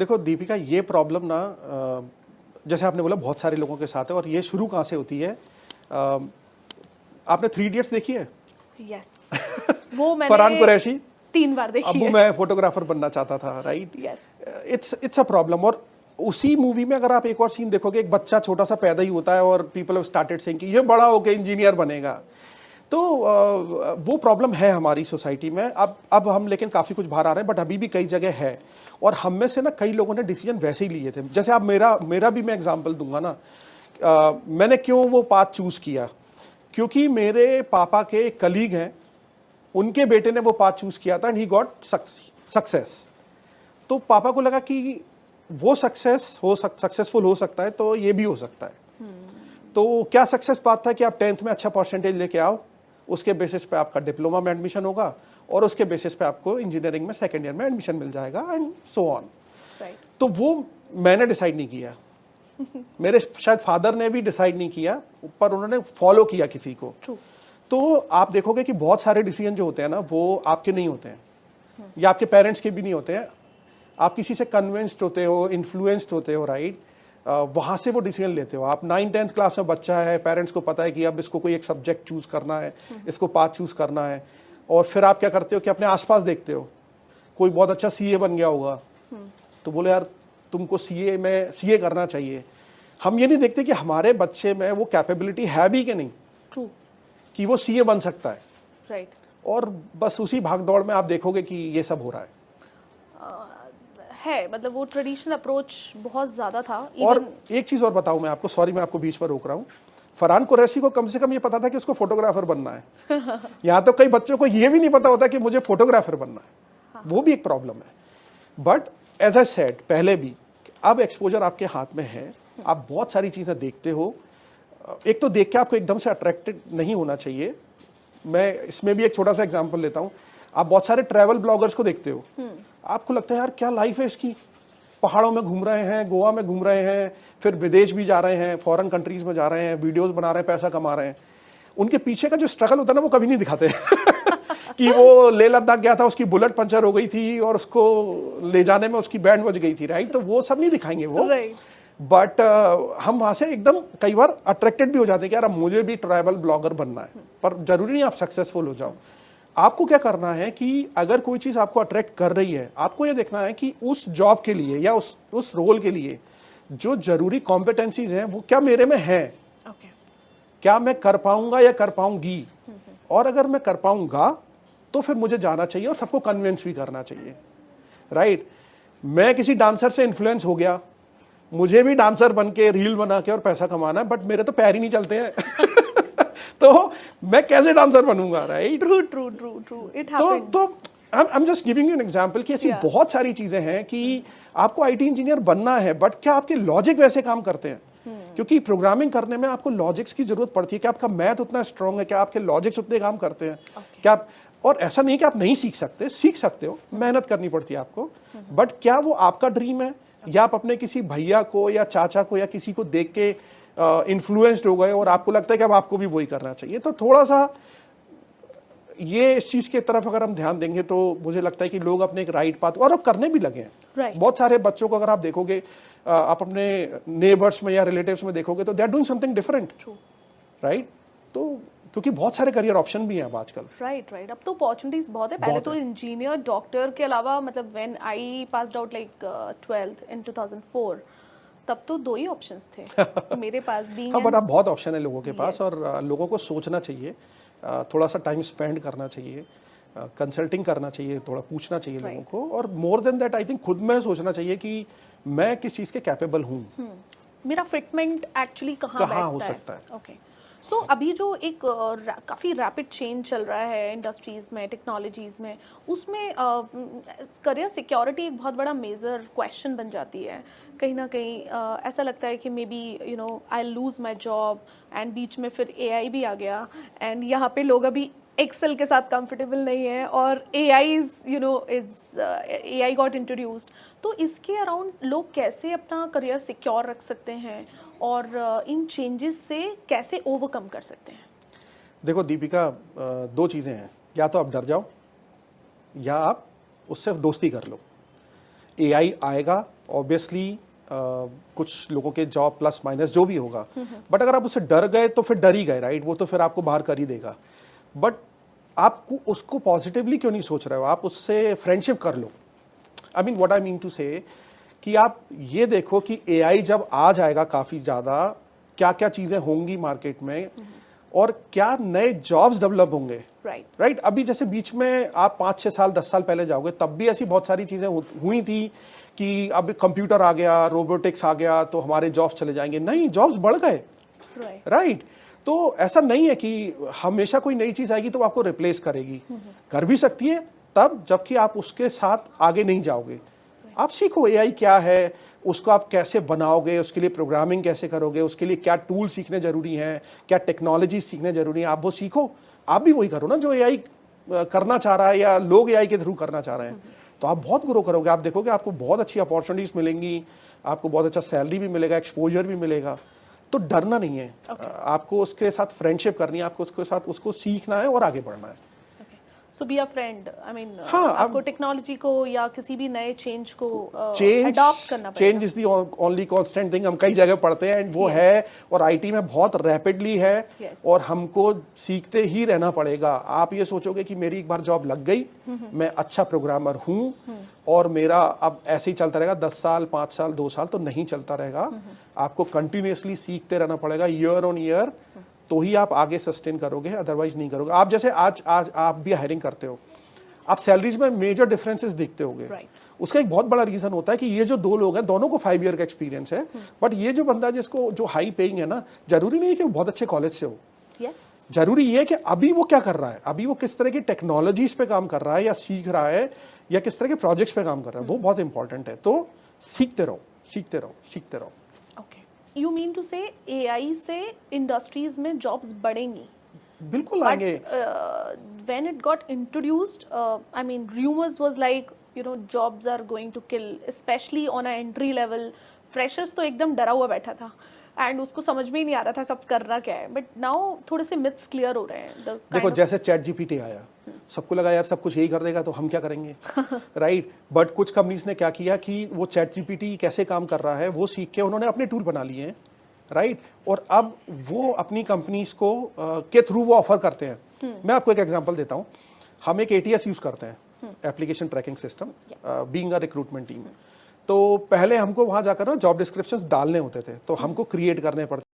देखो दीपिका, ये प्रॉब्लम ना जैसे आपने बोला बहुत सारे लोगों के साथ है, और ये शुरू कहाँ से होती है? आपने 3 इडियट्स देखी है? यस वो मैंने फरहान कुरैशी 3 बार देखी अब्बू है। मैं फोटोग्राफर बनना चाहता था, right? Yes it's a problem. और उसी मूवी में अगर आप एक और सीन देखोगे, एक बच्चा छोटा सा पैदा ही होता है और पीपल हैव स्टार्टेड सेइंग कि ये बड़ा होके इंजीनियर बनेगा। तो वो प्रॉब्लम है हमारी सोसाइटी में। अब हम लेकिन काफ़ी कुछ बाहर आ रहे हैं, बट अभी भी कई जगह है। और हम में से ना कई लोगों ने डिसीजन वैसे ही लिए थे। जैसे आप मेरा भी मैं एग्जांपल दूंगा ना। मैंने क्यों वो पाथ चूज किया, क्योंकि मेरे पापा के कलीग हैं, उनके बेटे ने वो पाथ चूज किया था एंड ही गॉट सक्सेस। तो पापा को लगा कि वो सक्सेसफुल हो सकता है, तो ये भी हो सकता है। तो क्या सक्सेस पाथ था कि आप 10th में अच्छा परसेंटेज लेके आओ, उसके बेसिस पे आपका डिप्लोमा में एडमिशन होगा और उसके बेसिस पे आपको इंजीनियरिंग में सेकेंड ईयर में एडमिशन मिल जाएगा एंड सो ऑन। तो वो मैंने डिसाइड नहीं किया, मेरे शायद फादर ने भी डिसाइड नहीं किया, पर उन्होंने फॉलो किया किसी को। तो आप देखोगे कि बहुत सारे डिसीजन जो होते हैं ना, वो आपके नहीं होते हैं या आपके पेरेंट्स के भी नहीं होते हैं। आप किसी से कन्विंस्ड होते हो, इन्फ्लुएंस्ड होते हो, राइट? वहाँ से वो डिसीजन लेते हो। आप 9th-10th क्लास में बच्चा है, पेरेंट्स को पता है कि अब इसको कोई एक सब्जेक्ट चूज करना है, इसको पाथ चूज करना है, और फिर आप क्या करते हो कि अपने आसपास देखते हो कोई बहुत अच्छा सीए बन गया होगा, तो बोले यार तुमको सीए करना चाहिए। हम ये नहीं देखते कि हमारे बच्चे में वो कैपेबिलिटी है भी कि नहीं, कि वो सीए बन सकता है, राइट? और बस उसी भागदौड़ में आप देखोगे कि ये सब हो रहा है। मतलब वो ट्रेडिशनल अप्रोच बहुत ज्यादा था। और एक चीज और बताऊं मैं आपको, सॉरी मैं आपको बीच पर रोक रहा हूं, फरहान कुरैशी को कम से कम ये पता था कि उसको फोटोग्राफर बनना है। यहाँ तो कई बच्चों को ये भी नहीं पता होता कि मुझे फोटोग्राफर बनना है। वो भी एक प्रॉब्लम है। बट एज आई सेड पहले भी, अब एक्सपोजर आपके हाथ में है, आप बहुत सारी चीजें देखते हो। एक तो देख के आपको एकदम से अट्रैक्टेड नहीं होना चाहिए। मैं इसमें भी एक छोटा सा एग्जांपल लेता हूँ। आप बहुत सारे ट्रैवल ब्लॉगर्स को देखते हो, आपको लगता है यार क्या लाइफ है इसकी, पहाड़ों में घूम रहे हैं, गोवा में घूम रहे हैं, फिर विदेश भी जा रहे हैं, फॉरेन कंट्रीज में जा रहे हैं, वीडियोस बना रहे हैं, पैसा कमा रहे हैं। उनके पीछे का जो स्ट्रगल होता है ना, वो कभी नहीं दिखाते। कि वो लेह लद्दाख गया था, उसकी बुलेट पंचर हो गई थी और उसको ले जाने में उसकी बैंड बज गई थी, राइट? तो वो सब नहीं दिखाएंगे वो। बट हम वहां से एकदम कई बार अट्रैक्टेड भी हो जाते हैं कि यार अब मुझे भी ट्रैवल ब्लॉगर बनना है। पर जरूरी नहीं आप सक्सेसफुल हो जाओ। आपको क्या करना है कि अगर कोई चीज आपको अट्रैक्ट कर रही है, आपको यह देखना है कि उस जॉब के लिए या उस रोल के लिए जो जरूरी कॉम्पिटेंसीज हैं वो क्या मेरे में है, क्या मैं कर पाऊंगा या कर पाऊंगी। और अगर मैं कर पाऊंगा तो फिर मुझे जाना चाहिए और सबको कन्विंस भी करना चाहिए, राइट? मैं किसी डांसर से इन्फ्लुएंस हो गया, मुझे भी डांसर बन के रील बना के और पैसा कमाना है, बट मेरे तो पैर ही नहीं चलते हैं। तो मैं कैसे डांसर बनूंगा, राइट? True it happens. तो I am just giving you an example कि ऐसी बहुत सारी चीजें हैं कि आपको आईटी इंजीनियर बनना है, बट क्या आपके लॉजिक वैसे काम करते हैं? क्योंकि प्रोग्रामिंग करने में आपको लॉजिक्स की जरूरत पड़ती है। क्या आपका मैथ उतना स्ट्रांग है, क्या आपके लॉजिक्स उतने काम करते हैं? क्या आप, और ऐसा नहीं कि आप नहीं सीख सकते हो, मेहनत करनी पड़ती है आपको। बट क्या वो आपका ड्रीम है, या आप अपने किसी भैया को या चाचा को या किसी को देख के इन्फ्लुएंस्ड हो गए और आपको लगता है कि अब आपको भी वही करना चाहिए? तो थोड़ा सा ये इस चीज की तरफ अगर हम ध्यान देंगे तो मुझे लगता है कि लोग अपने एक राइट पाथ, और अब करने भी लगे हैं। बहुत सारे बच्चों को अगर आप देखोगे, आप अपने नेबर्स में या रिलेटिव्स में देखोगे, तो they are doing something different, right? तो क्योंकि बहुत सारे करियर ऑप्शन भी हैं अब आजकल। राइट अब तो अपॉर्चुनिटीज बहुत है। पहले तो इंजीनियर डॉक्टर के अलावा, मतलब when I passed out like 12th इन 2004, तब तो 2 ही ऑप्शंस थे मेरे पास भी। हाँ, बट अब बहुत ऑप्शन है लोगों के पास, और लोगों को सोचना चाहिए, थोड़ा सा टाइम स्पेंड करना चाहिए, कंसल्टिंग करना चाहिए, थोड़ा पूछना चाहिए लोगों को, और more than that I think खुद में सोचना चाहिए कि मैं किस चीज़ के कैपेबल हूँ, मेरा फिटमेंट एक्चुअली कहाँ हो सकता है। ओके। सो अभी जो एक काफ़ी रैपिड चेंज चल रहा है इंडस्ट्रीज़ में, टेक्नोलॉजीज़ में, उसमें करियर सिक्योरिटी एक बहुत बड़ा मेजर क्वेश्चन बन जाती है। कहीं ना कहीं ऐसा लगता है कि maybe I lose my job, and बीच में फिर एआई भी आ गया, एंड यहाँ पे लोग अभी एक्सेल के साथ कंफर्टेबल नहीं है, और एआई गॉट इंट्रोड्यूस्ड। तो इसके अराउंड लोग कैसे अपना करियर सिक्योर रख सकते हैं, और इन चेंजेस से कैसे ओवरकम कर सकते हैं? देखो दीपिका, 2 चीज़ें हैं, या तो आप डर जाओ या आप उससे दोस्ती कर लो। एआई आएगा ऑब्वियसली कुछ लोगों के जॉब प्लस माइनस जो भी होगा, बट अगर आप उससे डर गए तो फिर डर ही गए, राइट? वो तो फिर आपको बाहर कर ही देगा। बट आपको उसको पॉजिटिवली क्यों नहीं सोच रहे हो? आप उससे फ्रेंडशिप कर लो। I mean what I mean to say कि आप ये देखो कि एआई जब आ जाएगा काफ़ी ज़्यादा, क्या क्या चीज़ें होंगी मार्केट में और क्या नए जॉब्स डेवलप होंगे, राइट? अभी जैसे बीच में आप 5-6 साल 10 साल पहले जाओगे तब भी ऐसी बहुत सारी चीज़ें हुई थी कि अब कंप्यूटर आ गया, रोबोटिक्स आ गया तो हमारे जॉब्स चले जाएंगे। नहीं, जॉब्स बढ़ गए, राइट? तो ऐसा नहीं है कि हमेशा कोई नई चीज़ आएगी तो आपको रिप्लेस करेगी। कर भी सकती है तब जबकि आप उसके साथ आगे नहीं जाओगे। आप सीखो एआई क्या है, उसको आप कैसे बनाओगे, उसके लिए प्रोग्रामिंग कैसे करोगे, उसके लिए क्या टूल सीखने जरूरी हैं, क्या टेक्नोलॉजी सीखने जरूरी है, आप वो सीखो। आप भी वही करो ना जो एआई करना चाह रहा है या लोग एआई के थ्रू करना चाह रहे हैं, तो आप बहुत ग्रो करोगे। आप देखोगे आपको बहुत अच्छी अपॉर्चुनिटीज मिलेंगी, आपको बहुत अच्छा सैलरी भी मिलेगा, एक्सपोजर भी मिलेगा। तो डरना नहीं है, आपको उसके साथ फ्रेंडशिप करनी है, आपको उसके साथ उसको सीखना है और आगे बढ़ना है। So be a friend, I mean हाँ, आपको टेक्नोलॉजी को या किसी भी नए चेंज को चेंज अडॉप्ट करना पड़ेगा। Change is the only constant thing, हम कई जगह पढ़ते हैं एंड वो है, और आईटी में बहुत रैपिडली है और हमको सीखते ही रहना पड़ेगा। आप ये सोचोगे कि मेरी एक बार जॉब लग गई, मैं अच्छा प्रोग्रामर हूँ और मेरा अब ऐसे ही चलता रहेगा 10 साल 5 साल 2 साल, तो नहीं चलता रहेगा। आपको कंटिन्यूअसली सीखते रहना पड़ेगा ईयर ऑन ईयर, तो ही आप आगे सस्टेन करोगे, अदरवाइज नहीं करोगे। आप जैसे आज आप भी हायरिंग करते हो, आप सैलरीज में मेजर डिफरेंसेस देखते होगे, उसका एक बहुत बड़ा रीजन होता है कि ये जो दो लोग हैं दोनों को 5 ईयर का एक्सपीरियंस है, बट ये जो बंदा जिसको जो हाई पेइंग है ना, जरूरी नहीं है कि वो बहुत अच्छे कॉलेज से हो। जरूरी ये है कि अभी वो क्या कर रहा है, अभी वो किस तरह की टेक्नोलॉजीज पे काम कर रहा है या सीख रहा है या किस तरह के प्रोजेक्ट्स पे काम कर रहा है, वो बहुत इंपॉर्टेंट है। तो सीखते रहो, सीखते रहो, सीखते रहो। You mean to say AI से इंडस्ट्रीज में जॉब्स बढ़ेंगी? बिल्कुल आएंगे। When it got introduced, I mean rumors was like, you know, jobs are going to kill, especially on a entry level. Freshers तो एकदम डरा हुआ बैठा था एंड उसको समझ में ही नहीं आ रहा था कब करना क्या है, बट नाउ थोड़े से मिथ्स क्लियर हो रहे हैं। देखो जैसे चैट जीपीटी आया, सबको लगा यार सब कुछ यही कर देगा तो हम क्या करेंगे, राइट? बट कुछ कंपनीज ने क्या किया कि वो चैट जीपीटी कैसे काम कर रहा है वो सीख के उन्होंने अपने टूल बना लिए हैं, राइट? और अब वो अपनी कंपनीज को के थ्रू वो ऑफर करते हैं। मैं आपको एक एग्जांपल देता हूँ। हम एक एटीएस यूज करते हैं, application tracking system, being a recruitment team. तो पहले हमको वहां जाकर ना जॉब डिस्क्रिप्शंस डालने होते थे, तो हमको क्रिएट करने पड़ते